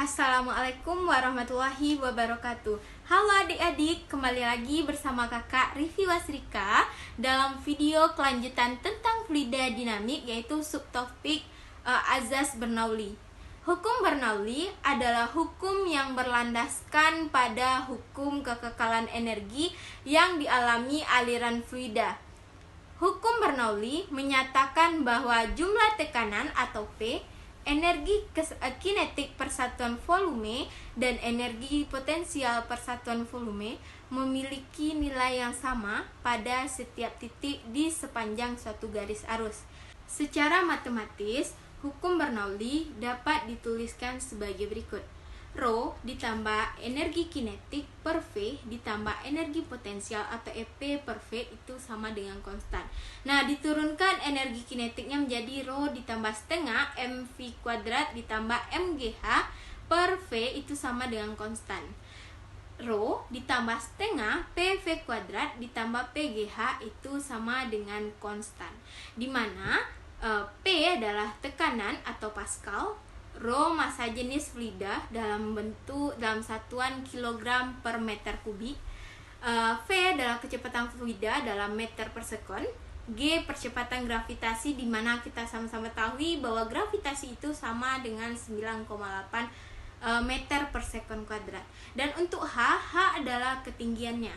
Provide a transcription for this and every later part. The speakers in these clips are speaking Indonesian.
Assalamualaikum warahmatullahi wabarakatuh. Halo adik-adik, kembali lagi bersama kakak Rifi Wasrika dalam video kelanjutan tentang fluida dinamik, yaitu subtopik azas Bernoulli. Hukum Bernoulli adalah hukum yang berlandaskan pada hukum kekekalan energi yang dialami aliran fluida. Hukum Bernoulli menyatakan bahwa jumlah tekanan atau P, energi kinetik persatuan volume, dan energi potensial persatuan volume memiliki nilai yang sama pada setiap titik di sepanjang suatu garis arus. Secara matematis, hukum Bernoulli dapat dituliskan sebagai berikut. Rho ditambah energi kinetik per V ditambah energi potensial atau EP per V itu sama dengan konstan. Nah, diturunkan energi kinetiknya menjadi Rho ditambah setengah mv kuadrat ditambah mgh per V itu sama dengan konstan. Rho ditambah setengah PV kuadrat ditambah PGH itu sama dengan konstan, dimana P adalah tekanan atau Pascal, Rho massa jenis fluida dalam satuan kilogram per meter kubik, V adalah kecepatan fluida dalam meter per sekon, G percepatan gravitasi, di mana kita sama-sama tahu bahwa gravitasi itu sama dengan 9,8 meter per sekon kuadrat. Dan untuk H adalah ketinggiannya.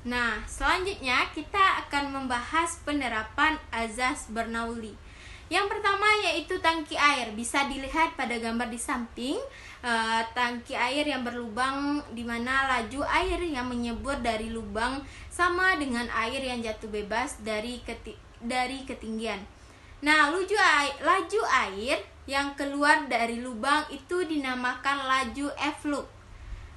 Nah, selanjutnya kita akan membahas penerapan azas Bernoulli. Yang pertama yaitu tangki air. Bisa dilihat pada gambar di samping, tangki air yang berlubang, di mana laju air yang menyembur dari lubang sama dengan air yang jatuh bebas dari ketinggian. Nah, laju air yang keluar dari lubang itu dinamakan laju efflux.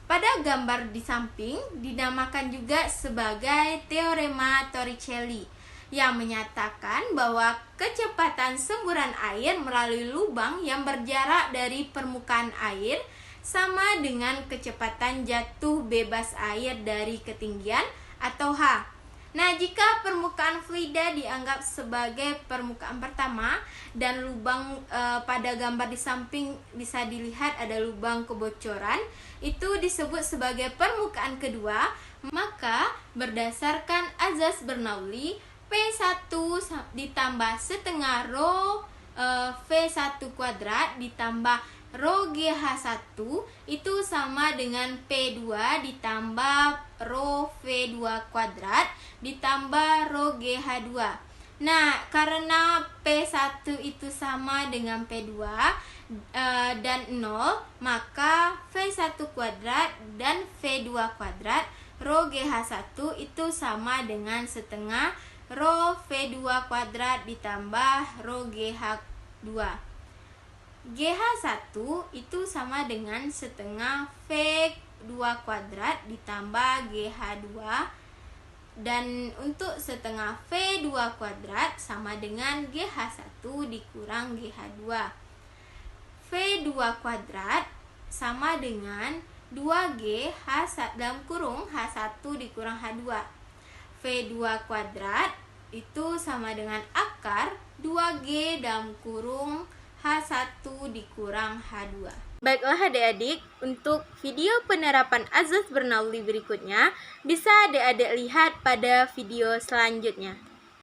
Pada gambar di samping dinamakan juga sebagai teorema Torricelli, yang menyatakan bahwa kecepatan semburan air melalui lubang yang berjarak dari permukaan air sama dengan kecepatan jatuh bebas air dari ketinggian atau H. Nah, jika permukaan fluida dianggap sebagai permukaan pertama dan lubang pada gambar di samping bisa dilihat ada lubang kebocoran, itu disebut sebagai permukaan kedua, maka berdasarkan azas Bernoulli, P1 ditambah setengah Rho V1 kuadrat ditambah Rho GH1 itu sama dengan P2 ditambah Rho V2 kuadrat ditambah Rho GH2. Nah, karena P1 itu sama dengan P2 dan 0, maka V1 kuadrat dan V2 kuadrat Rho GH1 itu sama dengan setengah Rho V2 kuadrat ditambah Rho GH2. GH1 itu sama dengan setengah V2 kuadrat ditambah GH2, dan untuk setengah V2 kuadrat sama dengan GH1 dikurang GH2. V2 kuadrat sama dengan 2G H1 dalam kurung H1 dikurang H2. V2 kuadrat itu sama dengan akar 2G dalam kurung H1 dikurang H2. Baiklah adik-adik, untuk video penerapan azas Bernoulli berikutnya bisa adik-adik lihat pada video selanjutnya.